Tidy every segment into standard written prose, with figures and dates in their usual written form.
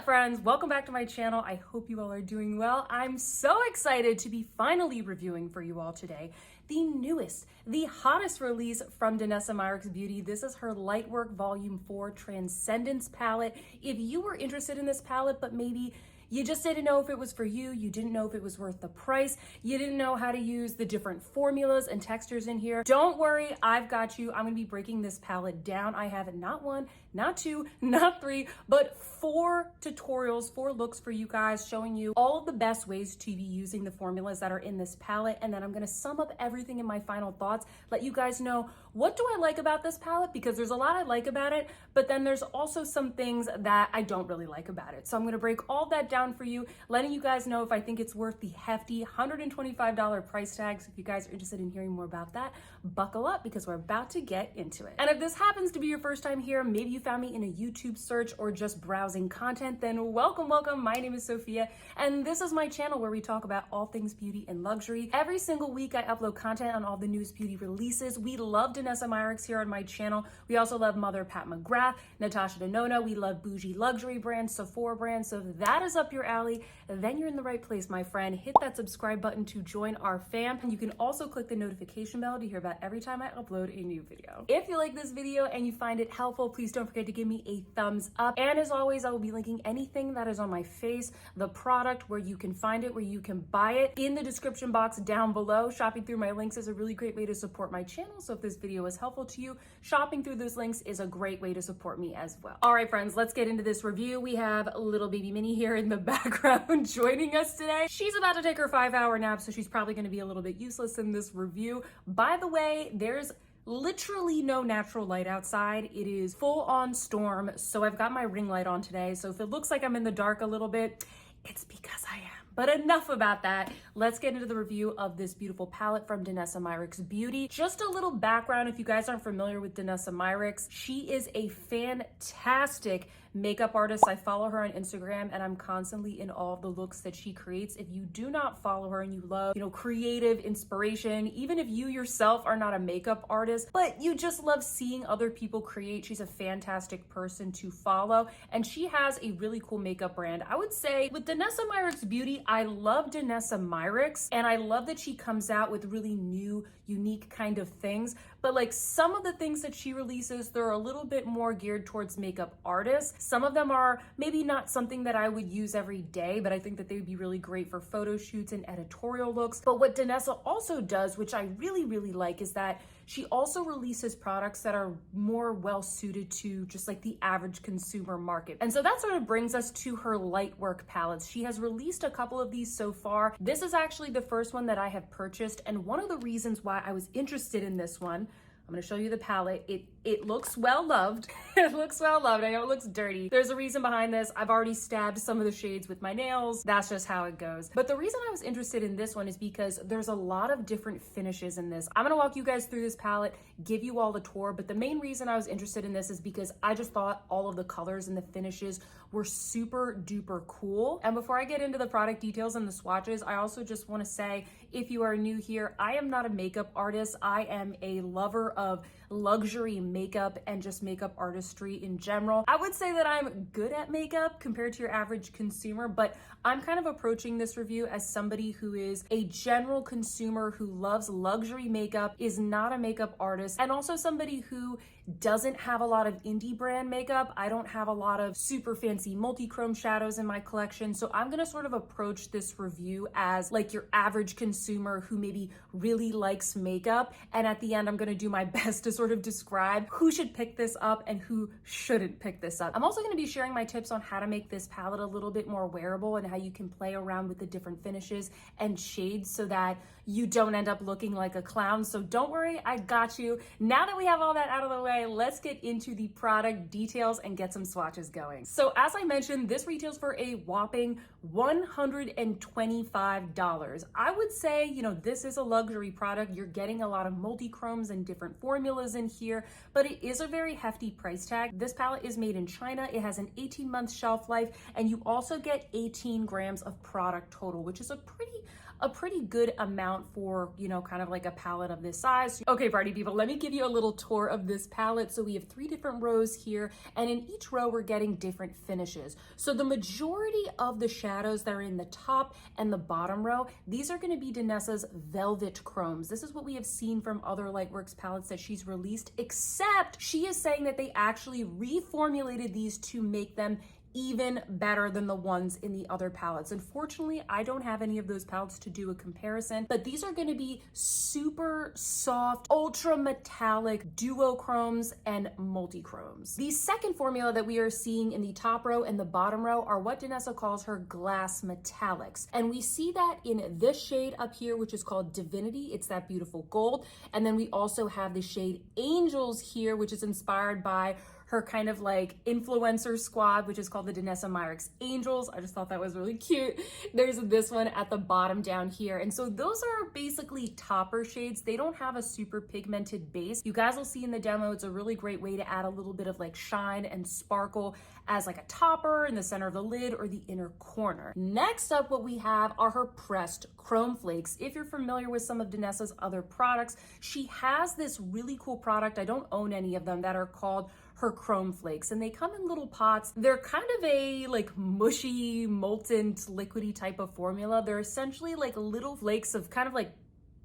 friends? Welcome back to my channel. I hope you all are doing well. I'm so excited to be finally reviewing for you all today the newest, the hottest release from DANESSA MYRICKS Beauty. This is her Lightwork Volume 4 Transcendence palette. If you were interested in this palette, but maybe you just didn't know if it was for you, you didn't know if it was worth the price, you didn't know how to use the different formulas and textures in here, don't worry, I've got you. I'm gonna be breaking this palette down. I have not one, not two, not three, but 4 tutorials, 4 looks for you guys, showing you all of the best ways to be using the formulas that are in this palette. And then I'm gonna sum up everything in my final thoughts, let you guys know what do I like about this palette, because there's a lot I like about it, but then there's also some things that I don't really like about it. So I'm gonna break all that down for you, letting you guys know if I think it's worth the hefty $125 price tag. So if you guys are interested in hearing more about that, buckle up because we're about to get into it. And if this happens to be your first time here, maybe you found me in a YouTube search or just browsing content, then welcome, welcome. My name is Sophia, and this is my channel where we talk about all things beauty and luxury. Every single week I upload content on all the newest beauty releases. We love DANESSA MYRICKS here on my channel. We also love Mother Pat McGrath, Natasha Denona. We love bougie luxury brands, Sephora brands. So if that is up your alley, then you're in the right place, my friend. Hit that subscribe button to join our fam. And you can also click the notification bell to hear about every time I upload a new video. If you like this video and you find it helpful, please don't forget to give me a thumbs up. And as always, I will be linking anything that is on my face, the product, where you can find it, where you can buy it, in the description box down below. Shopping through my links is a really great way to support my channel. So if this video is helpful to you, shopping through those links is a great way to support me as well. All right, friends, let's get into this review. We have little baby Minnie here in the background joining us today. She's about to take her 5-hour nap, so she's probably going to be a little bit useless in this review. By the way, there's literally no natural light outside. It is full on storm, so I've got my ring light on today. So if it looks like I'm in the dark a little bit, it's because I am. But enough about that. Let's get into the review of this beautiful palette from DANESSA MYRICKS Beauty. Just a little background if you guys aren't familiar with DANESSA MYRICKS. She is a fantastic makeup artist. I follow her on Instagram and I'm constantly in awe of the looks that she creates. If you do not follow her and you love, creative inspiration, even if you yourself are not a makeup artist, but you just love seeing other people create, she's a fantastic person to follow. And she has a really cool makeup brand. I would say with DANESSA MYRICKS Beauty, I love DANESSA MYRICKS, and I love that she comes out with really new, unique kind of things. But like some of the things that she releases, they're a little bit more geared towards makeup artists. Some of them are maybe not something that I would use every day, but I think that they would be really great for photo shoots and editorial looks. But what DANESSA also does, which I really, really like, is that she also releases products that are more well suited to just like the average consumer market. And so that sort of brings us to her Lightwork palettes. She has released a couple of these so far. This is actually the first one that I have purchased. And one of the reasons why I was interested in this one, I'm gonna show you the palette. It looks well loved. It looks well loved. I know it looks dirty. There's a reason behind this. I've already stabbed some of the shades with my nails. That's just how it goes. But the reason I was interested in this one is because there's a lot of different finishes in this. I'm gonna walk you guys through this palette, give you all the tour, but the main reason I was interested in this is because I just thought all of the colors and the finishes were super duper cool. And before I get into the product details and the swatches, I also just wanna say, if you are new here, I am not a makeup artist. I am a lover of luxury makeup and just makeup artistry in general. I would say that I'm good at makeup compared to your average consumer, but I'm kind of approaching this review as somebody who is a general consumer who loves luxury makeup, is not a makeup artist, and also somebody who doesn't have a lot of indie brand makeup. I don't have a lot of super fancy multi-chrome shadows in my collection. So I'm gonna sort of approach this review as like your average consumer who maybe really likes makeup. And at the end, I'm gonna do my best to sort of describe who should pick this up and who shouldn't pick this up. I'm also gonna be sharing my tips on how to make this palette a little bit more wearable and how you can play around with the different finishes and shades so that you don't end up looking like a clown. So don't worry, I got you. Now that we have all that out of the way, let's get into the product details and get some swatches going. So as I mentioned, this retails for a whopping $125. I would say, this is a luxury product. You're getting a lot of multi-chromes and different formulas in here, but it is a very hefty price tag. This palette is made in China. It has an 18-month shelf life, and you also get 18 grams of product total, which is a pretty a pretty good amount for, you know, kind of like a palette of this size. Okay, party people, let me give you a little tour of this palette. So we have 3 different rows here, and in each row we're getting different finishes. So the majority of the shadows that are in the top and the bottom row, these are going to be Danessa's Velvet Chromes. This is what we have seen from other Lightworks palettes that she's released, except she is saying that they actually reformulated these to make them even better than the ones in the other palettes. Unfortunately, I don't have any of those palettes to do a comparison, but these are going to be super soft, ultra metallic duochromes and multichromes. The second formula that we are seeing in the top row and the bottom row are what Danessa calls her glass metallics. And we see that in this shade up here, which is called Divinity. It's that beautiful gold. And then we also have the shade Angels here, which is inspired by her kind of like influencer squad, which is called the Danessa Myricks Angels. I just thought that was really cute. There's this one at the bottom down here. And so those are basically topper shades. They don't have a super pigmented base. You guys will see in the demo, it's a really great way to add a little bit of like shine and sparkle as like a topper in the center of the lid or the inner corner. Next up, what we have are her pressed chrome flakes. If you're familiar with some of Danessa's other products, she has this really cool product. I don't own any of them, that are called her chrome flakes, and they come in little pots. They're kind of a like mushy, molten, liquidy type of formula. They're essentially like little flakes of kind of like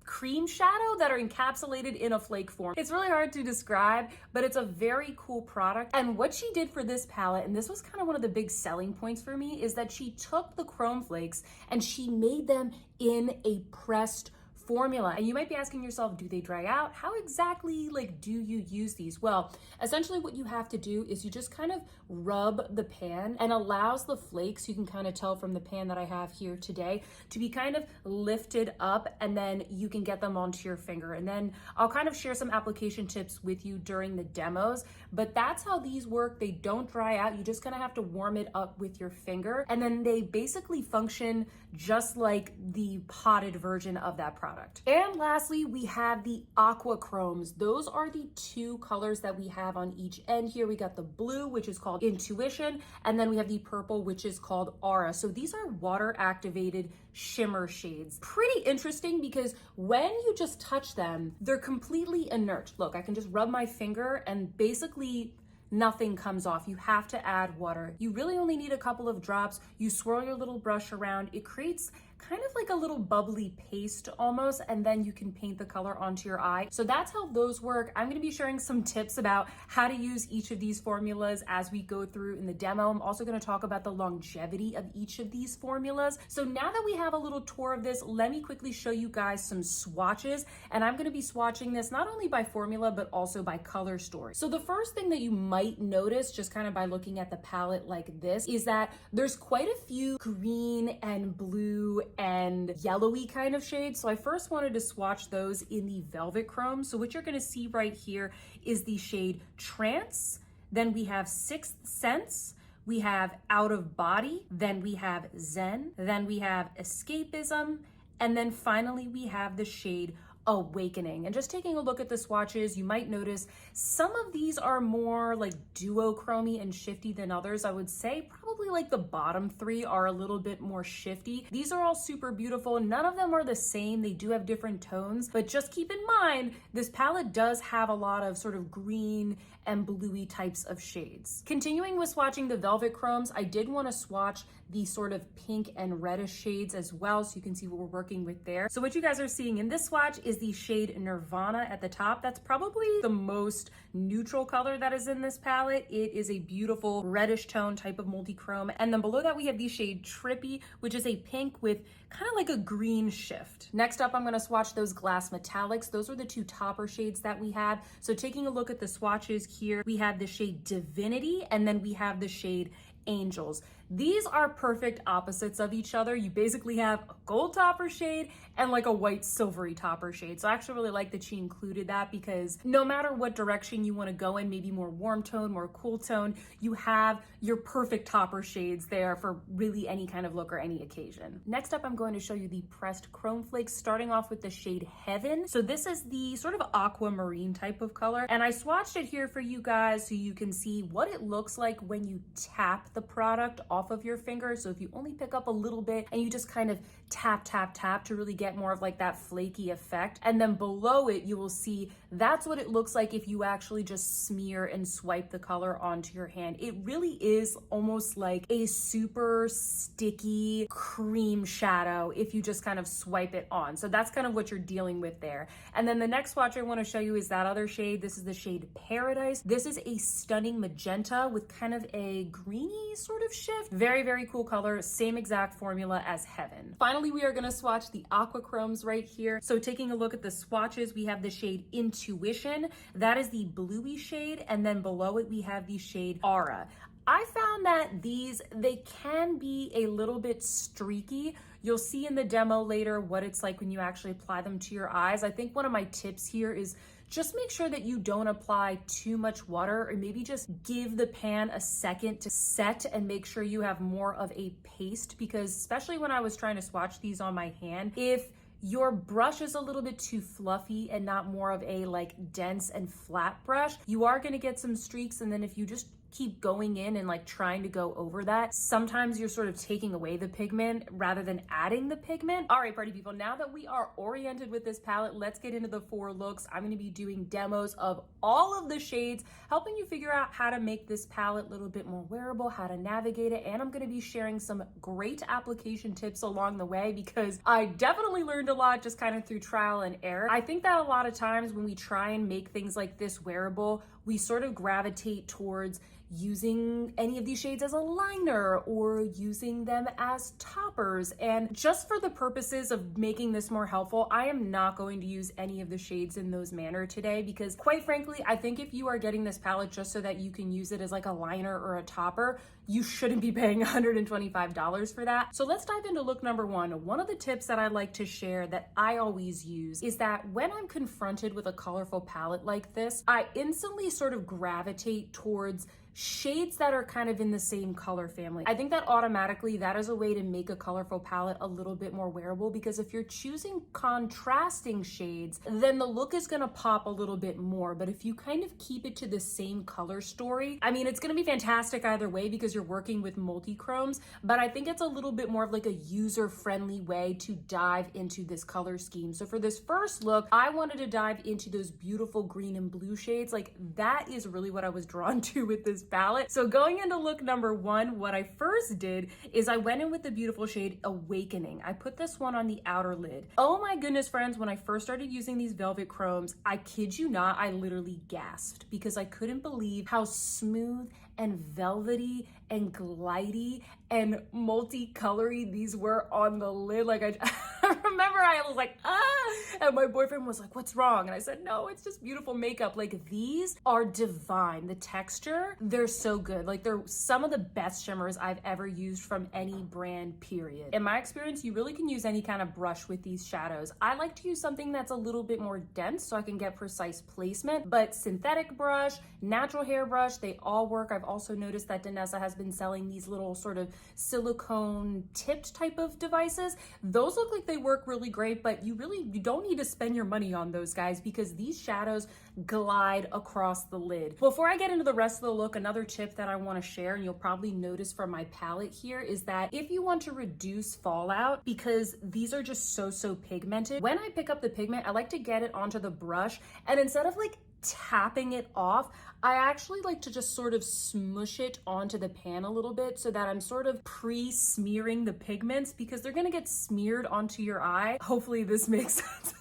cream shadow that are encapsulated in a flake form. It's really hard to describe, but it's a very cool product. And what she did for this palette, and this was kind of one of the big selling points for me, is that she took the chrome flakes and she made them in a pressed formula. And you might be asking yourself, do they dry out? How exactly like do you use these? Well, essentially what you have to do is you just kind of rub the pan, and allows the flakes, you can kind of tell from the pan that I have here today, to be kind of lifted up, and then you can get them onto your finger. And then I'll kind of share some application tips with you during the demos, but that's how these work. They don't dry out. You just kind of have to warm it up with your finger, and then they basically function just like the potted version of that product. And lastly, we have the Aqua Chromes. Those are the 2 colors that we have on each end here. We got the blue, which is called Intuition, and then we have the purple, which is called Aura. So these are water activated shimmer shades. Pretty interesting because when you just touch them, they're completely inert. Look, I can just rub my finger and basically nothing comes off. You have to add water. You really only need a couple of drops. You swirl your little brush around. It creates kind of like a little bubbly paste almost, and then you can paint the color onto your eye. So that's how those work. I'm going to be sharing some tips about how to use each of these formulas as we go through in the demo. I'm also going to talk about the longevity of each of these formulas. So now that we have a little tour of this, let me quickly show you guys some swatches. And I'm going to be swatching this not only by formula, but also by color story. So the first thing that you might notice just kind of by looking at the palette like this is that there's quite a few green and blue and yellowy kind of shades. So I first wanted to swatch those in the Velvet Chrome. So what you're going to see right here is the shade Trance. Then we have Sixth Sense. We have Out of Body. Then we have Zen. Then we have Escapism. And then finally we have the shade Awakening. And just taking a look at the swatches, you might notice some of these are more like duochromy and shifty than others. I would say probably like the bottom 3 are a little bit more shifty. These are all super beautiful. None of them are the same. They do have different tones, but just keep in mind, this palette does have a lot of sort of green and bluey types of shades. Continuing with swatching the Velvet Chromes, I did want to swatch the sort of pink and reddish shades as well, so you can see what we're working with there. So what you guys are seeing in this swatch is the shade Nirvana at the top. That's probably the most neutral color that is in this palette. It is a beautiful reddish tone type of multi-chrome. And then below that we have the shade Trippy, which is a pink with kind of like a green shift. Next up, I'm going to swatch those glass metallics. Those are the 2 topper shades that we have. So taking a look at the swatches here, we have the shade Divinity, and then we have the shade Angels. These are perfect opposites of each other. You basically have a gold topper shade and like a white silvery topper shade. So I actually really like that she included that, because no matter what direction you want to go in, maybe more warm tone, more cool tone, you have your perfect topper shades there for really any kind of look or any occasion. Next up, I'm going to show you the pressed chrome flakes, starting off with the shade Heaven. So this is the sort of aquamarine type of color, and I swatched it here for you guys so you can see what it looks like when you tap the product off of your finger. So if you only pick up a little bit and you just kind of tap, tap, tap to really get more of like that flaky effect. And then below it, you will see that's what it looks like if you actually just smear and swipe the color onto your hand. It really is almost like a super sticky cream shadow if you just kind of swipe it on. So that's kind of what you're dealing with there. And then the next swatch I want to show you is that other shade. This is the shade Paradise. This is a stunning magenta with kind of a greeny sort of shift. Very, very cool color. Same exact formula as Heaven. Finally, we are going to swatch the Aqua Chromes right here. So taking a look at the swatches, we have the shade Intuition. That is the bluey shade. And then below it, we have the shade Aura. I found that they can be a little bit streaky. You'll see in the demo later what it's like when you actually apply them to your eyes. I think one of my tips here is just make sure that you don't apply too much water, or maybe just give the pan a second to set and make sure you have more of a paste, because especially when I was trying to swatch these on my hand, if your brush is a little bit too fluffy and not more of a like dense and flat brush, you are gonna get some streaks. And then if you just keep going in and like trying to go over that, sometimes you're sort of taking away the pigment rather than adding the pigment. All right, party people, now that we are oriented with this palette, let's get into the 4 looks. I'm gonna be doing demos of all of the shades, helping you figure out how to make this palette a little bit more wearable, how to navigate it, and I'm gonna be sharing some great application tips along the way, because I definitely learned a lot just kind of through trial and error. I think that a lot of times when we try and make things like this wearable, we sort of gravitate towards using any of these shades as a liner or using them as toppers. And just for the purposes of making this more helpful, I am not going to use any of the shades in those manner today, because quite frankly, I think if you are getting this palette just so that you can use it as like a liner or a topper, you shouldn't be paying $125 for that. So let's dive into look number 1. One of the tips that I like to share that I always use is that when I'm confronted with a colorful palette like this, I instantly sort of gravitate towards shades that are kind of in the same color family. I think that automatically that is a way to make a colorful palette a little bit more wearable, because if you're choosing contrasting shades, then the look is gonna pop a little bit more. But if you kind of keep it to the same color story, I mean, it's gonna be fantastic either way because you're working with multi-chromes, but I think it's a little bit more of like a user-friendly way to dive into this color scheme. So for this first look, I wanted to dive into those beautiful green and blue shades. Like that is really what I was drawn to with this palette. So going into look number 1, what I first did is I went in with the beautiful shade Awakening. I put this one on the outer lid. Oh my goodness, friends, when I first started using these velvet chromes, I kid you not, I literally gasped because I couldn't believe how smooth and velvety and glidey and multicolory these were on the lid. Like I remember I was like, and my boyfriend was like, what's wrong? And I said, no, it's just beautiful makeup. Like these are divine. The texture, they're so good. Like they're some of the best shimmers I've ever used from any brand, period. In my experience, you really can use any kind of brush with these shadows. I like to use something that's a little bit more dense so I can get precise placement, but synthetic brush, natural hair brush, they all work. I've also noticed that Danessa has been selling these little sort of silicone tipped type of devices. Those look like they work really great, but you don't need to spend your money on those guys because these shadows glide across the lid. Before I get into the rest of the look, another tip that I want to share, and you'll probably notice from my palette here, is that if you want to reduce fallout, because these are just so pigmented, when I pick up the pigment, I like to get it onto the brush, and instead of like tapping it off, I actually like to just sort of smush it onto the pan a little bit so that I'm sort of pre-smearing the pigments, because they're gonna get smeared onto your eye. Hopefully this makes sense.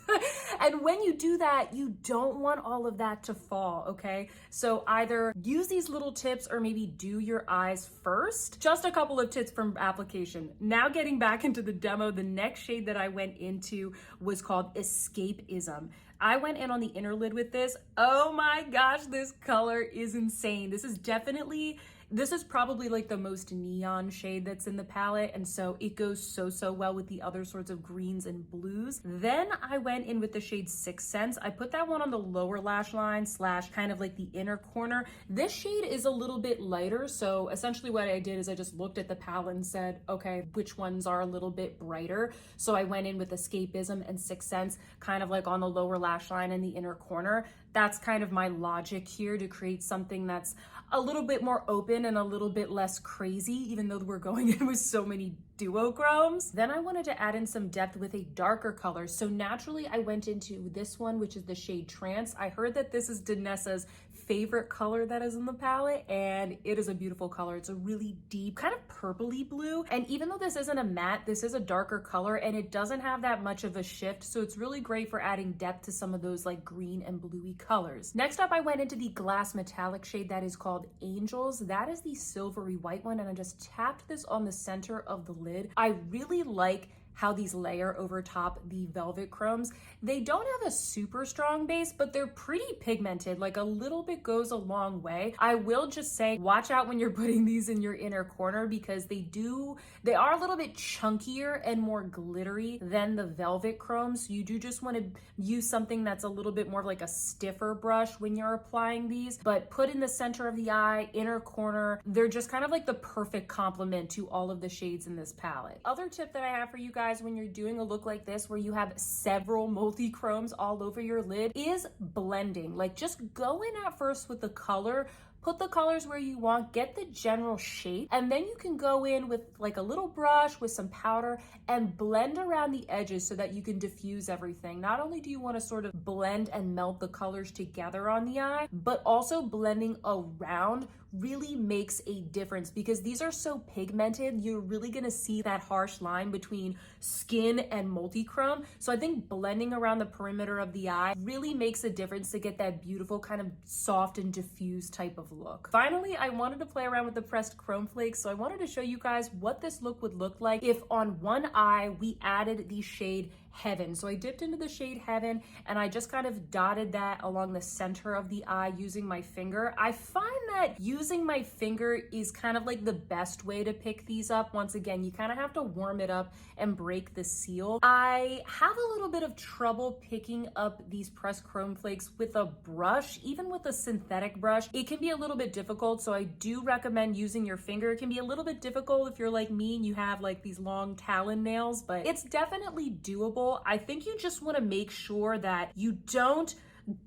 And when you do that, you don't want all of that to fall, okay? So either use these little tips or maybe do your eyes first. Just a couple of tips from application. Now getting back into the demo, the next shade that I went into was called Escapism. I went in on the inner lid with this. Oh my gosh, this color is insane. This is probably like the most neon shade that's in the palette, and so it goes so well with the other sorts of greens and blues. Then I went in with the shade Sixth Sense. I put that one on the lower lash line / kind of like the inner corner. This shade is a little bit lighter, so essentially what I did is I just looked at the palette and said, okay, which ones are a little bit brighter? So I went in with Escapism and Sixth Sense kind of like on the lower lash line and the inner corner. that's kind of my logic here, to create something that's a little bit more open and a little bit less crazy, even though we're going in with so many duochromes. Then I wanted to add in some depth with a darker color. So naturally I went into this one, which is the shade Trance. I heard that this is DANESSA's favorite color that is in the palette, and it is a beautiful color. It's a really deep, kind of purpley blue. And even though this isn't a matte, this is a darker color and it doesn't have that much of a shift. So it's really great for adding depth to some of those like green and bluey colors. Next up, I went into the glass metallic shade that is called Angels. That is the silvery white one. And I just tapped this on the center of the lid. I really like how these layer over top the velvet chromes. They don't have a super strong base, but they're pretty pigmented. Like a little bit goes a long way. I will just say, watch out when you're putting these in your inner corner, because they are a little bit chunkier and more glittery than the velvet chromes. So you do just want to use something that's a little bit more like a stiffer brush when you're applying these, but put in the center of the eye, inner corner. They're just kind of like the perfect complement to all of the shades in this palette. Other tip that I have for you guys when you're doing a look like this, where you have several multi-chromes all over your lid, is blending. Like, just go in at first with the color, put the colors where you want, get the general shape, and then you can go in with like a little brush with some powder and blend around the edges so that you can diffuse everything. Not only do you want to sort of blend and melt the colors together on the eye, but also blending around really makes a difference, because these are so pigmented. You're really going to see that harsh line between skin and multichrome. So I think blending around the perimeter of the eye really makes a difference to get that beautiful kind of soft and diffused type of look. Finally, I wanted to play around with the pressed chrome flakes. So I wanted to show you guys what this look would look like if on one eye we added the shade Heaven. So I dipped into the shade Heaven and I just kind of dotted that along the center of the eye using my finger. I find that using my finger is kind of like the best way to pick these up. Once again, you kind of have to warm it up and break the seal. I have a little bit of trouble picking up these pressed chrome flakes with a brush. Even with a synthetic brush, it can be a little bit difficult. So I do recommend using your finger. It can be a little bit difficult if you're like me and you have like these long talon nails, but it's definitely doable. I think you just want to make sure that you don't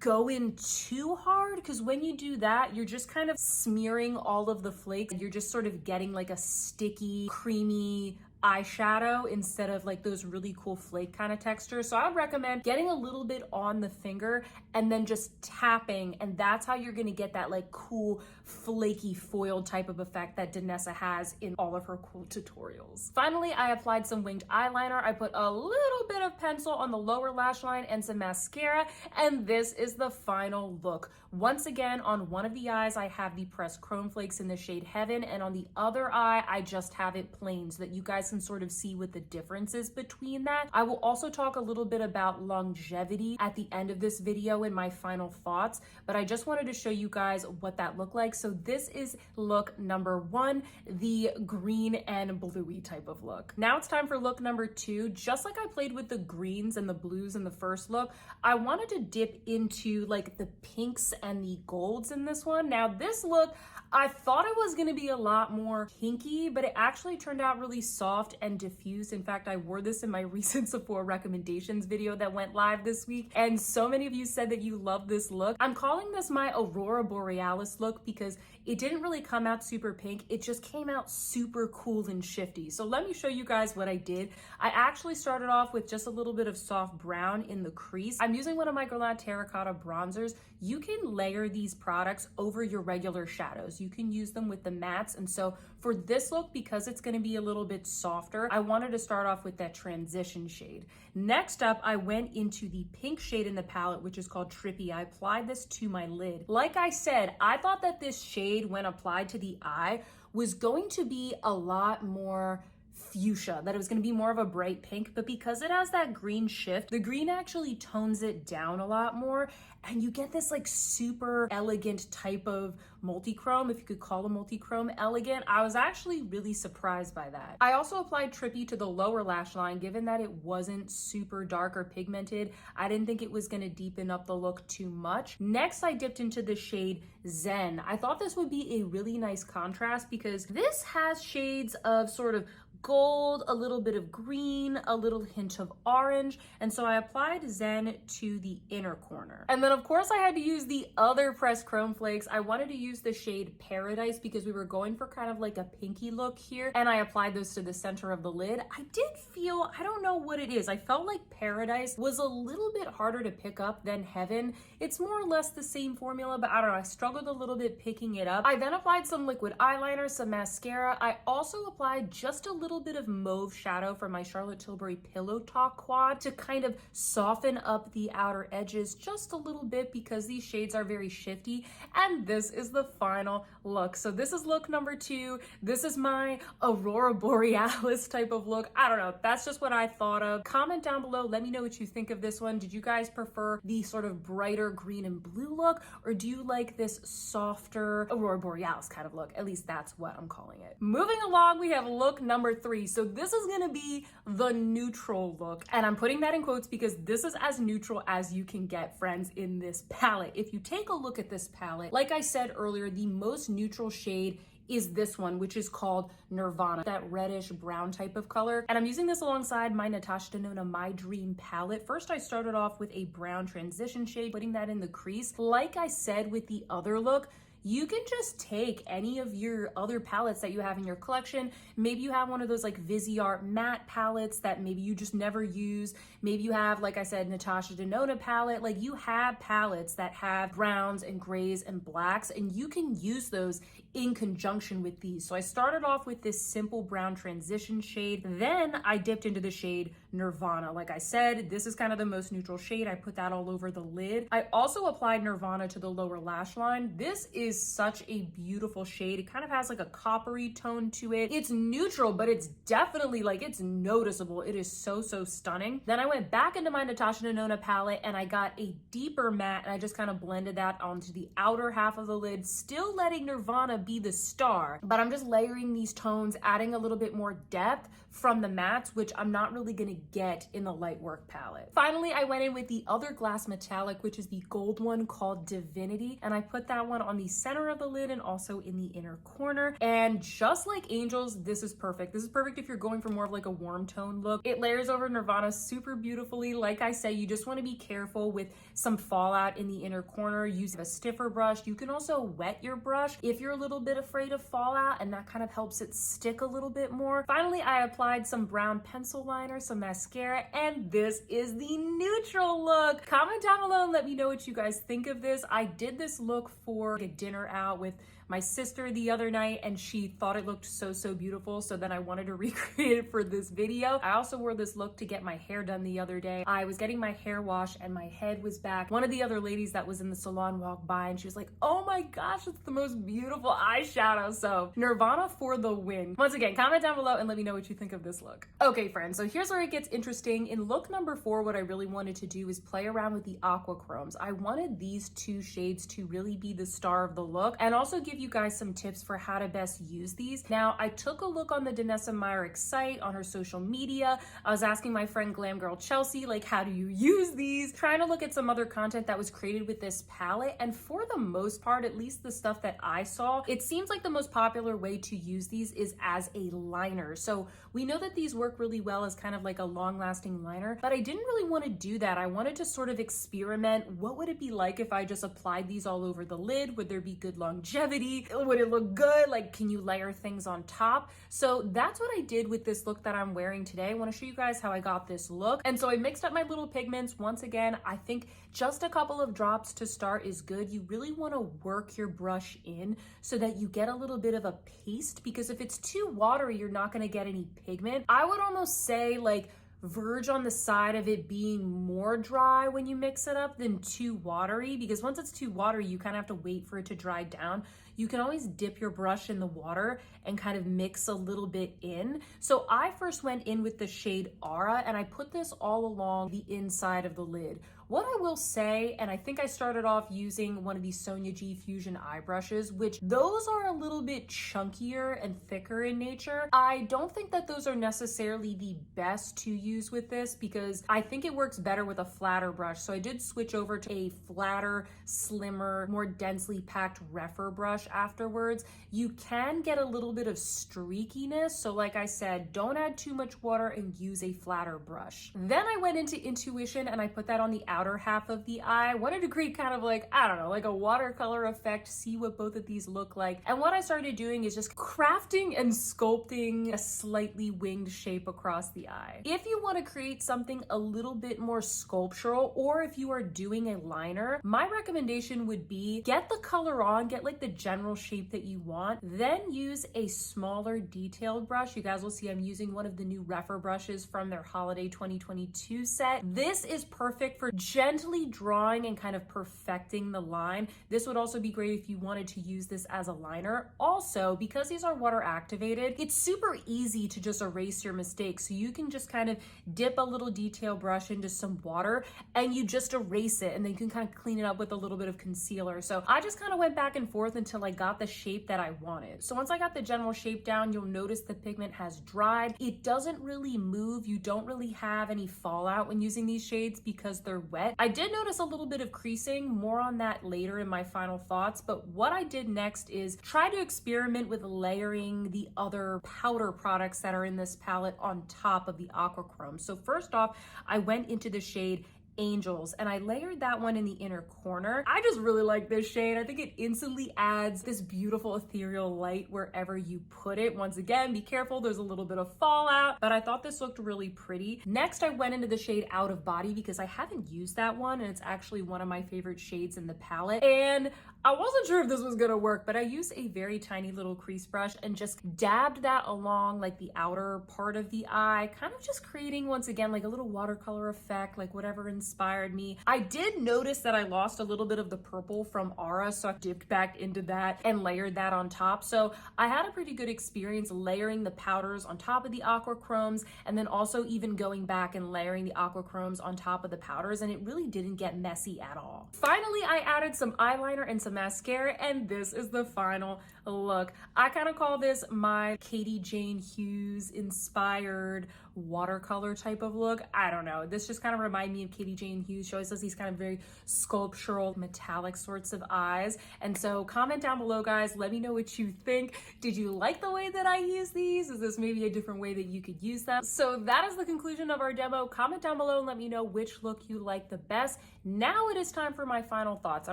go in too hard, because when you do that, you're just kind of smearing all of the flakes. You're just sort of getting like a sticky, creamy eyeshadow instead of like those really cool flake kind of textures. So I would recommend getting a little bit on the finger and then just tapping, and that's how you're going to get that like cool flaky foil type of effect that DANESSA has in all of her cool tutorials. Finally, I applied some winged eyeliner. I put a little bit of pencil on the lower lash line and some mascara, and this is the final look. Once again, on one of the eyes, I have the pressed chrome flakes in the shade Heaven, and on the other eye, I just have it plain so that you guys can sort of see what the difference is between that. I will also talk a little bit about longevity at the end of this video in my final thoughts, but I just wanted to show you guys what that looked like. So this is look number one, the green and bluey type of look. Now it's time for look number two. Just like I played with the greens and the blues in the first look, I wanted to dip into like the pinks and the golds in this one. Now this look, I thought it was going to be a lot more pinky, but it actually turned out really soft and diffused. In fact, I wore this in my recent Sephora recommendations video that went live this week, and so many of you said that you love this look. I'm calling this my Aurora Borealis look because it didn't really come out super pink. It just came out super cool and shifty. So let me show you guys what I did. I actually started off with just a little bit of soft brown in the crease. I'm using one of my Guerlain Terracotta bronzers. You can layer these products over your regular shadows. You can use them with the mattes. And so for this look, because it's going to be a little bit softer, I wanted to start off with that transition shade. Next up, I went into the pink shade in the palette, which is called Trippy. I applied this to my lid. Like I said, I thought that this shade, when applied to the eye, was going to be a lot more fuchsia, that it was going to be more of a bright pink, but because it has that green shift, the green actually tones it down a lot more, and you get this like super elegant type of multichrome, if you could call a multichrome elegant. I was actually really surprised by that. I also applied Trippy to the lower lash line. Given that it wasn't super dark or pigmented, I didn't think it was going to deepen up the look too much. Next, I dipped into the shade Zen. I thought this would be a really nice contrast because this has shades of sort of gold, a little bit of green, a little hint of orange. And so I applied Zen to the inner corner. And then of course I had to use the other pressed chrome flakes. I wanted to use the shade Paradise because we were going for kind of like a pinky look here. And I applied those to the center of the lid. I did feel, I don't know what it is, I felt like Paradise was a little bit harder to pick up than Heaven. It's more or less the same formula, but I don't know, I struggled a little bit picking it up. I then applied some liquid eyeliner, some mascara. I also applied just a little bit of mauve shadow from my Charlotte Tilbury Pillow Talk quad to kind of soften up the outer edges just a little bit because these shades are very shifty. And this is the final look. So this is look number 2. This is my Aurora Borealis type of look. I don't know, that's just what I thought of. Comment down below, let me know what you think of this one. Did you guys prefer the sort of brighter green and blue look, or do you like this softer Aurora Borealis kind of look? At least that's what I'm calling it. Moving along, we have look number 3. So this is gonna be the neutral look, and I'm putting that in quotes because this is as neutral as you can get, friends, in this palette. If you take a look at this palette, like I said earlier, the most neutral shade is this one, which is called Nirvana, that reddish brown type of color. And I'm using this alongside my Natasha Denona My Dream palette. First, I started off with a brown transition shade, putting that in the crease. Like I said with the other look, you can just take any of your other palettes that you have in your collection. Maybe you have one of those like Viseart matte palettes that maybe you just never use. Maybe you have, like I said, Natasha Denona palette. Like you have palettes that have browns and grays and blacks, and you can use those in conjunction with these. So I started off with this simple brown transition shade. Then I dipped into the shade Nirvana. Like I said, this is kind of the most neutral shade. I put that all over the lid. I also applied Nirvana to the lower lash line. This is such a beautiful shade. It kind of has like a coppery tone to it. It's neutral, but it's definitely like, it's noticeable. It is so, so stunning. Then I went back into my Natasha Denona palette and I got a deeper matte and I just kind of blended that onto the outer half of the lid, still letting Nirvana be the star, but I'm just layering these tones, adding a little bit more depth from the mattes, which I'm not really gonna get in the Lightwork palette. Finally, I went in with the other glass metallic, which is the gold one called Divinity, and I put that one on the center of the lid and also in the inner corner. And just like Angels, this is perfect. This is perfect if you're going for more of like a warm tone look. It layers over Nirvana super beautifully. Like I say, you just want to be careful with some fallout in the inner corner. Use a stiffer brush. You can also wet your brush if you're a little bit afraid of fallout, and that kind of helps it stick a little bit more. Finally, I applied some brown pencil liner, some mascara, and this is the neutral look. Comment down below and let me know what you guys think of this. I did this look for a dinner out with my sister the other night, and she thought it looked so, so beautiful. So then I wanted to recreate it for this video. I also wore this look to get my hair done the other day. I was getting my hair washed and my head was back. One of the other ladies that was in the salon walked by and she was like, oh my gosh, it's the most beautiful eyeshadow. So Nirvana for the win. Once again, comment down below and let me know what you think of this look. Okay, friends, so here's where it gets interesting. In look number 4, what I really wanted to do is play around with the Aqua Chromes. I wanted these two shades to really be the star of the look and also give you guys some tips for how to best use these. Now, I took a look on the DANESSA MYRICKS site, on her social media. I was asking my friend Glam Girl Chelsea, like, how do you use these? Trying to look at some other content that was created with this palette. And for the most part, at least the stuff that I saw, it seems like the most popular way to use these is as a liner. So we know that these work really well as kind of like a long-lasting liner, but I didn't really want to do that. I wanted to sort of experiment. What would it be like if I just applied these all over the lid? Would there be good longevity? Would it look good? Like, can you layer things on top? So that's what I did with this look that I'm wearing today. I want to show you guys how I got this look. And so I mixed up my little pigments. Once again, I think just a couple of drops to start is good. You really want to work your brush in so that you get a little bit of a paste, because if it's too watery, you're not going to get any pigment. I would almost say like verge on the side of it being more dry when you mix it up than too watery, because once it's too watery, you kind of have to wait for it to dry down. You can always dip your brush in the water and kind of mix a little bit in. So I first went in with the shade Aura and I put this all along the inside of the lid. What I will say, and I think I started off using one of these Sonia G Fusion eye brushes, which those are a little bit chunkier and thicker in nature. I don't think that those are necessarily the best to use with this because I think it works better with a flatter brush. So I did switch over to a flatter, slimmer, more densely packed Refer brush afterwards. You can get a little bit of streakiness. So like I said, don't add too much water and use a flatter brush. Then I went into Intuition and I put that on the outer half of the eye. Wanted to create kind of like, I don't know, like a watercolor effect, see what both of these look like. And what I started doing is just crafting and sculpting a slightly winged shape across the eye. If you want to create something a little bit more sculptural, or if you are doing a liner, my recommendation would be get the color on, get like the general shape that you want, then use a smaller detailed brush. You guys will see I'm using one of the new Refer brushes from their holiday 2022 set. This is perfect for gently drawing and kind of perfecting the line. This would also be great if you wanted to use this as a liner. Also, because these are water activated, it's super easy to just erase your mistakes. So you can just kind of dip a little detail brush into some water and you just erase it, and then you can kind of clean it up with a little bit of concealer. So I just kind of went back and forth until I got the shape that I wanted. So once I got the general shape down, you'll notice the pigment has dried. It doesn't really move. You don't really have any fallout when using these shades because they're wet. I did notice a little bit of creasing, more on that later in my final thoughts, but what I did next is try to experiment with layering the other powder products that are in this palette on top of the Aqua Chrome. So first off, I went into the shade Angels, and I layered that one in the inner corner. I just really like this shade. I think it instantly adds this beautiful ethereal light wherever you put it. Once again, be careful, there's a little bit of fallout, but I thought this looked really pretty. Next, I went into the shade Out of Body because I haven't used that one, and it's actually one of my favorite shades in the palette. And I wasn't sure if this was gonna work, but I used a very tiny little crease brush and just dabbed that along like the outer part of the eye, kind of just creating, once again, like a little watercolor effect, like whatever inspired me. I did notice that I lost a little bit of the purple from Aura, so I dipped back into that and layered that on top. So I had a pretty good experience layering the powders on top of the Aqua Chromes, and then also even going back and layering the Aqua Chromes on top of the powders, and it really didn't get messy at all. Finally, I added some eyeliner and some mascara, and this is the final look. I kind of call this my Katie Jane Hughes inspired watercolor type of look. I don't know. This just kind of reminded me of Katie Jane Hughes. She always does these kind of very sculptural, metallic sorts of eyes. And so comment down below, guys. Let me know what you think. Did you like the way that I use these? Is this maybe a different way that you could use them? So that is the conclusion of our demo. Comment down below and let me know which look you like the best. Now it is time for my final thoughts. I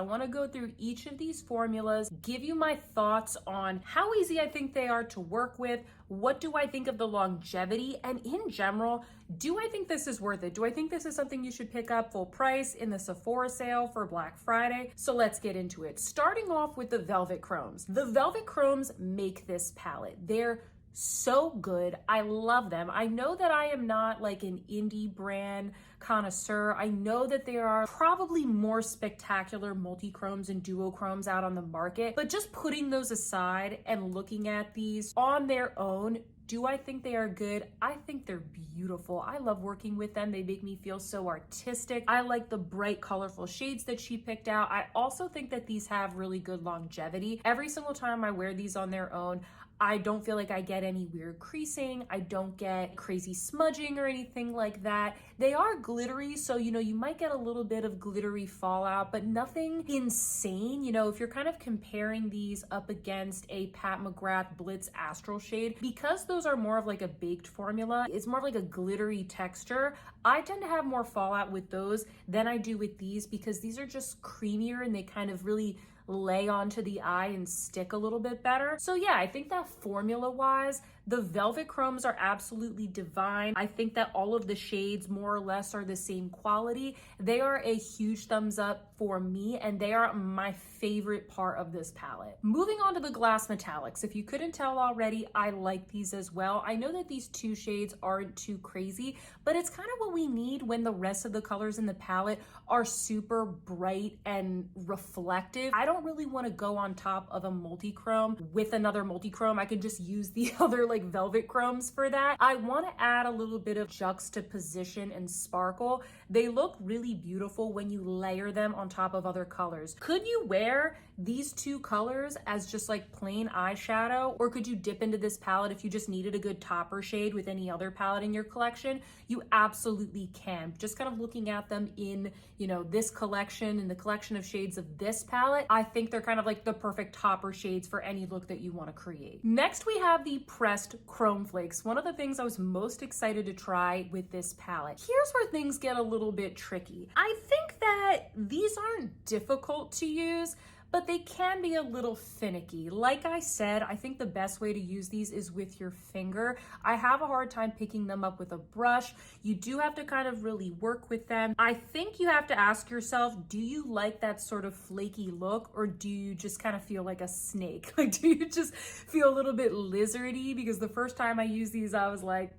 want to go through each of these formulas, give you my thoughts on how easy I think they are to work with, what do I think of the longevity, and in general, do I think this is worth it? Do I think this is something you should pick up full price in the Sephora sale for Black Friday? So let's get into it. Starting off with the Velvet Chromes. The Velvet Chromes make this palette. They're so good. I love them. I know that I am not like an indie brand connoisseur. I know that there are probably more spectacular multi-chromes and duochromes out on the market, but just putting those aside and looking at these on their own, do I think they are good? I think they're beautiful. I love working with them. They make me feel so artistic. I like the bright, colorful shades that she picked out. I also think that these have really good longevity. Every single time I wear these on their own, I don't feel like I get any weird creasing. I don't get crazy smudging or anything like that. They are glittery, so you might get a little bit of glittery fallout, but nothing insane. If you're kind of comparing these up against a Pat McGrath Blitz Astral shade, because those are more of like a baked formula, it's more of like a glittery texture. I tend to have more fallout with those than I do with these because these are just creamier and they kind of really lay onto the eye and stick a little bit better. So yeah, I think that formula wise, the Velvet Chromes are absolutely divine. I think that all of the shades more or less are the same quality. They are a huge thumbs up for me, and they are my favorite part of this palette. Moving on to the Glass Metallics. If you couldn't tell already, I like these as well. I know that these two shades aren't too crazy, but it's kind of what we need when the rest of the colors in the palette are super bright and reflective. I don't really want to go on top of a multi-chrome with another multi-chrome. I could just use the other like velvet chromes for that. I want to add a little bit of juxtaposition and sparkle. They look really beautiful when you layer them on top of other colors. Could you wear these two colors as just like plain eyeshadow, or could you dip into this palette if you just needed a good topper shade with any other palette in your collection? You absolutely can. Just kind of looking at them in, you know, this collection and the collection of shades of this palette, I think they're kind of like the perfect topper shades for any look that you want to create. Next, we have the pressed chrome flakes. One of the things I was most excited to try with this palette. Here's where things get a little bit tricky. I think that these aren't difficult to use, but they can be a little finicky. Like I said, I think the best way to use these is with your finger. I have a hard time picking them up with a brush. You do have to kind of really work with them. I think you have to ask yourself, do you like that sort of flaky look, or do you just kind of feel like a snake? Like, do you just feel a little bit lizardy? Because the first time I used these, I was like,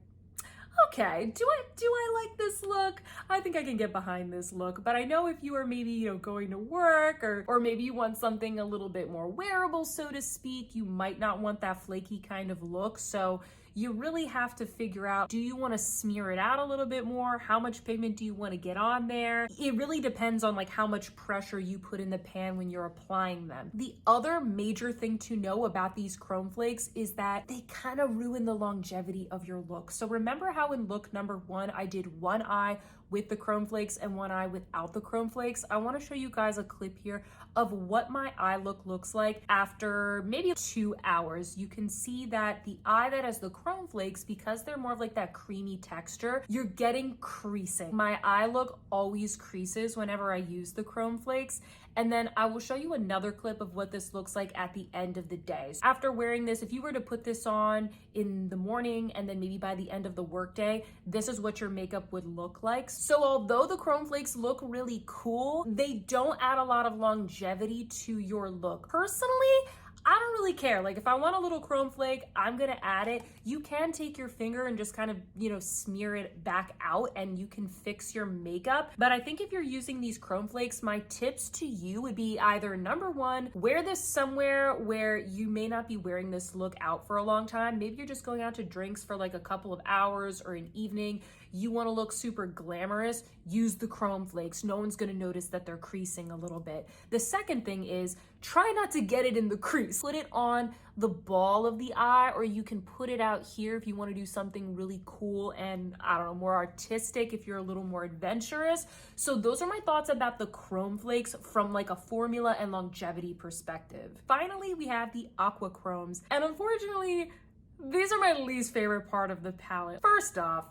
okay, do I like this look? I think I can get behind this look. But I know if you are maybe, you know, going to work, or maybe you want something a little bit more wearable, so to speak, you might not want that flaky kind of look. So you really have to figure out, do you want to smear it out a little bit more? How much pigment do you want to get on there? It really depends on like how much pressure you put in the pan when you're applying them. The other major thing to know about these chrome flakes is that they kind of ruin the longevity of your look. So remember how in look number 1, I did one eye with the chrome flakes and one eye without the chrome flakes? I want to show you guys a clip here of what my eye look looks like after maybe 2 hours. You can see that the eye that has the chrome flakes, because they're more of like that creamy texture, you're getting creasing. My eye look always creases whenever I use the chrome flakes. And then I will show you another clip of what this looks like at the end of the day. So after wearing this, if you were to put this on in the morning and then maybe by the end of the workday, this is what your makeup would look like. So although the chrome flakes look really cool, they don't add a lot of longevity to your look. Personally, I don't really care. Like if I want a little chrome flake, I'm gonna add it. You can take your finger and just kind of, you know, smear it back out and you can fix your makeup. But I think if you're using these chrome flakes, my tips to you would be either number 1, wear this somewhere where you may not be wearing this look out for a long time. Maybe you're just going out to drinks for like a couple of hours or an evening. You want to look super glamorous, use the chrome flakes. No one's going to notice that they're creasing a little bit. The second thing is try not to get it in the crease. Put it on the ball of the eye, or you can put it out here if you want to do something really cool and, I don't know, more artistic if you're a little more adventurous. So those are my thoughts about the chrome flakes from like a formula and longevity perspective. Finally, we have the Aqua chromes. And unfortunately, these are my least favorite part of the palette. First off,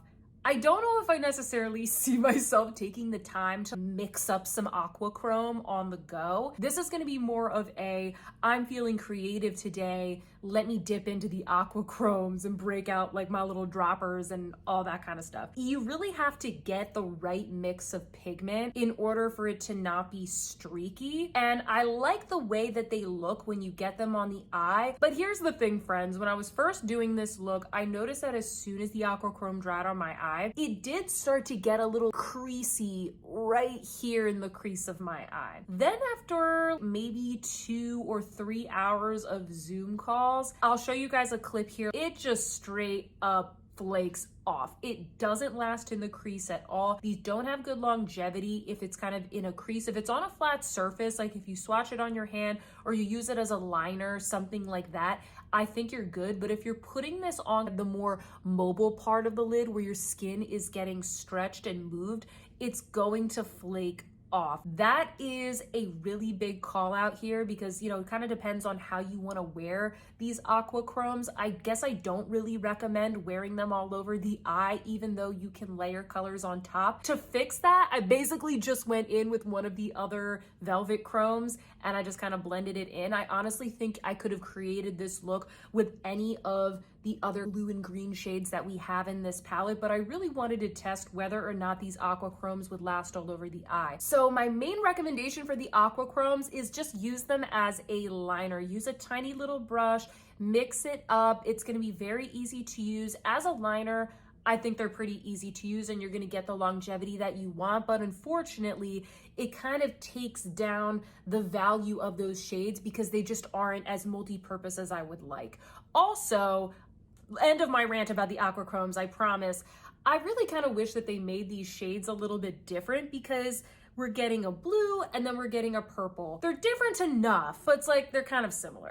I don't know if I necessarily see myself taking the time to mix up some aqua chrome on the go. This is going to be more of a, I'm feeling creative today, let me dip into the aqua chromes and break out like my little droppers and all that kind of stuff. You really have to get the right mix of pigment in order for it to not be streaky. And I like the way that they look when you get them on the eye. But here's the thing, friends, when I was first doing this look, I noticed that as soon as the aqua chrome dried on my eye, it did start to get a little creasy right here in the crease of my eye. Then after maybe 2 or 3 hours of Zoom calls, I'll show you guys a clip here. It just straight up flakes off. It doesn't last in the crease at all. These don't have good longevity if it's kind of in a crease. If it's on a flat surface, like if you swatch it on your hand or you use it as a liner, something like that, I think you're good. But if you're putting this on the more mobile part of the lid where your skin is getting stretched and moved, it's going to flake off. That is a really big call out here because, you know, it kind of depends on how you want to wear these aqua chromes. I guess I don't really recommend wearing them all over the eye, even though you can layer colors on top. To fix that, I basically just went in with one of the other velvet chromes and I just kind of blended it in. I honestly think I could have created this look with any of the other blue and green shades that we have in this palette, but I really wanted to test whether or not these aqua chromes would last all over the eye. So my main recommendation for the aqua chromes is just use them as a liner. Use a tiny little brush, mix it up. It's gonna be very easy to use. As a liner, I think they're pretty easy to use and you're gonna get the longevity that you want, but unfortunately, it kind of takes down the value of those shades because they just aren't as multi-purpose as I would like. Also, End of my rant about the aqua chromes, I promise. I really kind of wish that they made these shades a little bit different, because we're getting a blue and then we're getting a purple. They're different enough, but it's like they're kind of similar.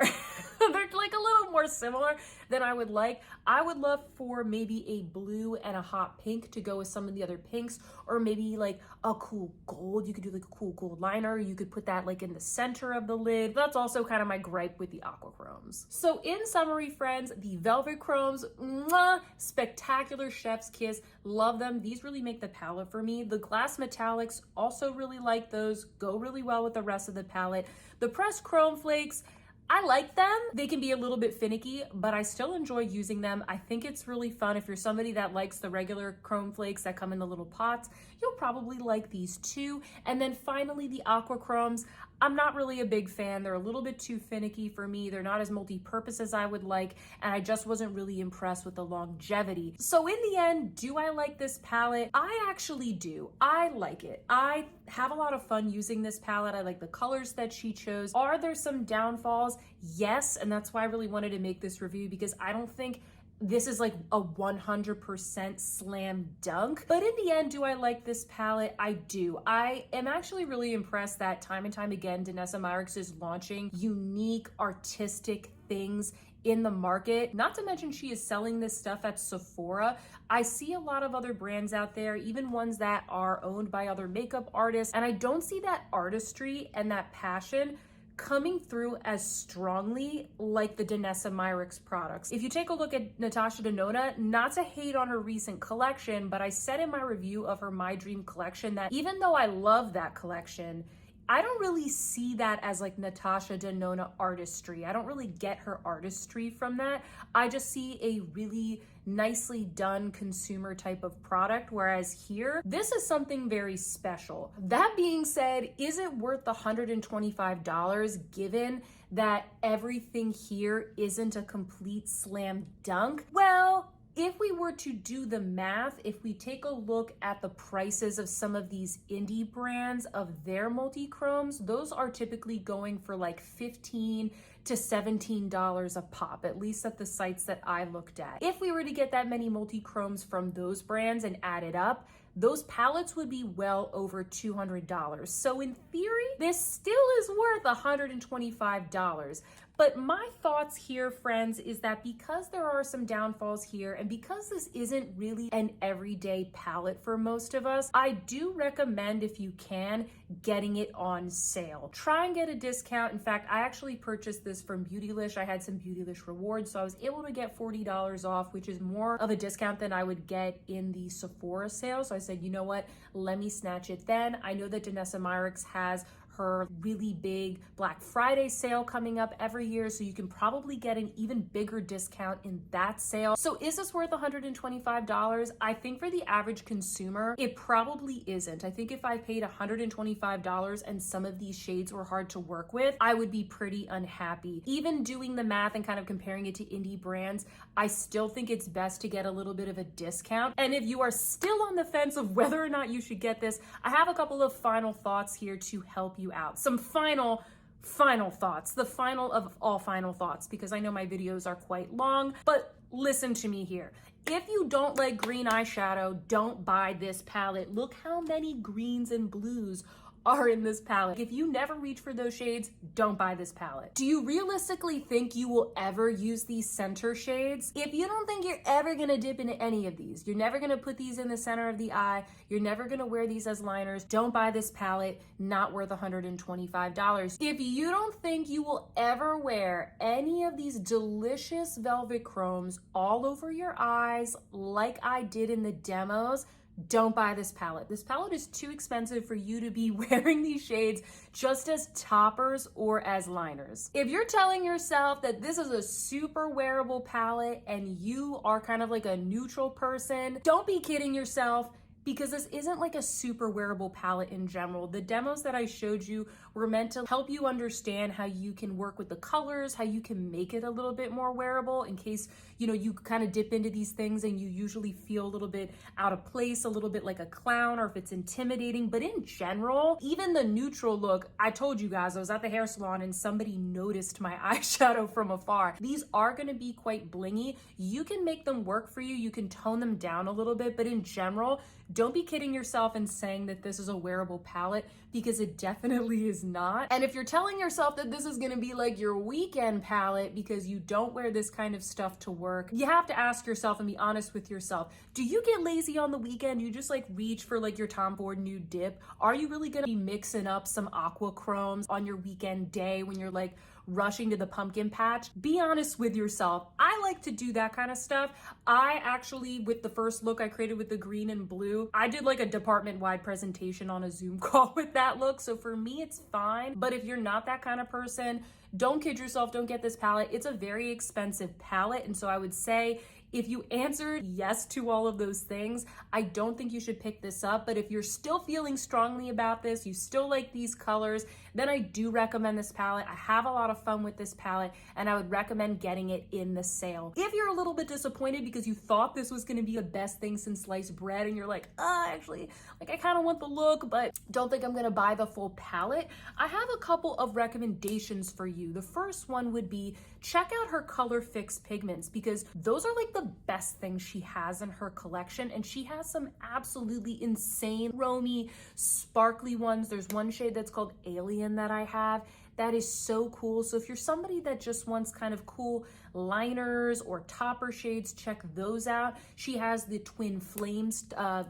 They're like a little more similar than I would like. I would love for maybe a blue and a hot pink to go with some of the other pinks, or maybe like a cool gold. You could do like a cool gold liner. You could put that like in the center of the lid. That's also kind of my gripe with the aqua chromes. So in summary, friends, the velvet chromes, mwah, spectacular chef's kiss. Love them. These really make the palette for me. The glass metallics, also really like those. Go really well with the rest of the palette. The pressed chrome flakes, I like them. They can be a little bit finicky, but I still enjoy using them. I think it's really fun. If you're somebody that likes the regular chrome flakes that come in the little pots, you'll probably like these too. And then finally, the aqua chromes. I'm not really a big fan. They're a little bit too finicky for me. They're not as multi-purpose as I would like, and I just wasn't really impressed with the longevity. So in the end, do I like this palette? I actually do. I like it. I have a lot of fun using this palette. I like the colors that she chose. Are there some downfalls? Yes, and that's why I really wanted to make this review, because I don't think this is like a 100% slam dunk. But in the end, do I like this palette? I do. I am actually really impressed that time and time again, Danessa Myricks is launching unique artistic things in the market. Not to mention she is selling this stuff at Sephora. I see a lot of other brands out there, even ones that are owned by other makeup artists, and I don't see that artistry and that passion coming through as strongly like the Danessa Myricks products. If you take a look at Natasha Denona, not to hate on her recent collection, but I said in my review of her My Dream collection that even though I love that collection, I don't really see that as like Natasha Denona artistry. I don't really get her artistry from that. I just see a really nicely done consumer type of product, whereas here, this is something very special. That being said, is it worth the $125 given that everything here isn't a complete slam dunk? Well, if we were to do the math, if we take a look at the prices of some of these indie brands of their multi-chromes, those are typically going for like $15 to $17 a pop, at least at the sites that I looked at. If we were to get that many multi-chromes from those brands and add it up, those palettes would be well over $200. So in theory, this still is worth $125. But my thoughts here, friends, is that because there are some downfalls here, and because this isn't really an everyday palette for most of us, I do recommend, if you can, getting it on sale. Try and get a discount. In fact, I actually purchased this from Beautylish. I had some Beautylish rewards, so I was able to get $40 off, which is more of a discount than I would get in the Sephora sale. So I said, you know what, let me snatch it then. I know that Danessa Myricks has her really big Black Friday sale coming up every year, so you can probably get an even bigger discount in that sale. So is this worth $125? I think for the average consumer, it probably isn't. I think if I paid $125 and some of these shades were hard to work with, I would be pretty unhappy. Even doing the math and kind of comparing it to indie brands, I still think it's best to get a little bit of a discount. And if you are still on the fence of whether or not you should get this, I have a couple of final thoughts here to help you out. Some final thoughts, the final of all final thoughts, because I know my videos are quite long, but listen to me here. If you don't like green eyeshadow, don't buy this palette. Look how many greens and blues are in this palette. If you never reach for those shades, don't buy this palette. Do you realistically think you will ever use these center shades? If you don't think you're ever gonna dip into any of these, you're never gonna put these in the center of the eye, you're never gonna wear these as liners, don't buy this palette, not worth $125. If you don't think you will ever wear any of these delicious velvet chromes all over your eyes like I did in the demos, don't buy this palette. This palette is too expensive for you to be wearing these shades just as toppers or as liners. If you're telling yourself that this is a super wearable palette and you are kind of like a neutral person, don't be kidding yourself. because this isn't like a super wearable palette in general. The demos that I showed you were meant to help you understand how you can work with the colors, how you can make it a little bit more wearable in case, you know, you kind of dip into these things and you usually feel a little bit out of place, a little bit like a clown, or if it's intimidating. But in general, even the neutral look, I told you guys, I was at the hair salon and somebody noticed my eyeshadow from afar. These are going to be quite blingy. You can make them work for you. You can tone them down a little bit, but in general, don't be kidding yourself and saying that this is a wearable palette, because it definitely is not. And if you're telling yourself that this is gonna be like your weekend palette because you don't wear this kind of stuff to work, you have to ask yourself and be honest with yourself. Do you get lazy on the weekend? You just like reach for like your Tom Ford nude dip? Are you really gonna be mixing up some Aqua chromes on your weekend day when you're like rushing to the pumpkin patch? Be honest with yourself. I like to do that kind of stuff. I actually, with the first look I created with the green and blue, I did like a department-wide presentation on a Zoom call with that look. So for me, it's fine. But if you're not that kind of person, don't kid yourself, don't get this palette. It's a very expensive palette. And so I would say, if you answered yes to all of those things, I don't think you should pick this up. But if you're still feeling strongly about this, you still like these colors, then I do recommend this palette. I have a lot of fun with this palette, and I would recommend getting it in the sale. If you're a little bit disappointed because you thought this was gonna be the best thing since sliced bread, and you're like, actually, like I kind of want the look, but don't think I'm gonna buy the full palette, I have a couple of recommendations for you. The first one would be check out her Color Fix pigments, because those are like the best things she has in her collection, and she has some absolutely insane chromy sparkly ones. There's one shade that's called Alien that I have that is so cool. So if you're somebody that just wants kind of cool liners or topper shades, check those out. She has the Twin Flames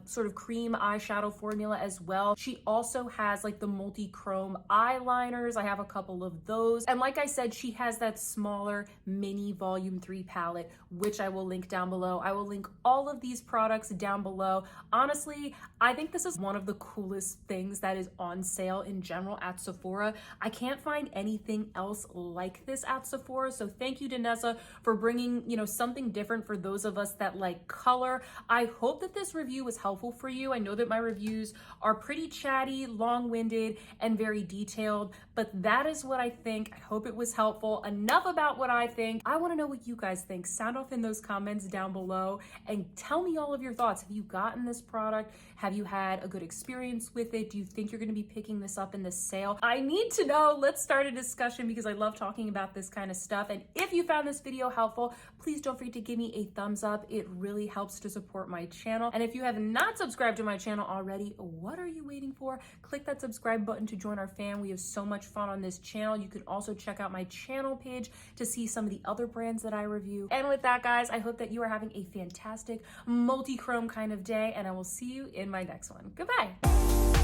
sort of cream eyeshadow formula as well. She also has like the Multichrome eyeliners. I have a couple of those. And like I said, she has that smaller mini volume 3 palette, which I will link down below. I will link all of these products down below. Honestly, I think this is one of the coolest things that is on sale in general at Sephora. I can't find anything else like this at Sephora. So thank you, Danessa, for bringing, you know, something different for those of us that like color. I hope that this review was helpful for you. I know that my reviews are pretty chatty, long-winded, and very detailed, but that is what I think. I hope it was helpful. Enough about what I think. I want to know what you guys think. Sound off in those comments down below and tell me all of your thoughts. Have you gotten this product? Have you had a good experience with it? Do you think you're going to be picking this up in the sale? I need to know. Let's start a discussion, because I love talking about this kind of stuff. And if you found this video helpful, please don't forget to give me a thumbs up. It really helps to support my channel. And if you have not subscribed to my channel already, what are you waiting for? Click that subscribe button to join our fam. We have so much fun on this channel. You can also check out my channel page to see some of the other brands that I review. And with that, guys, I hope that you are having a fantastic multi-chrome kind of day, and I will see you in my next one. Goodbye.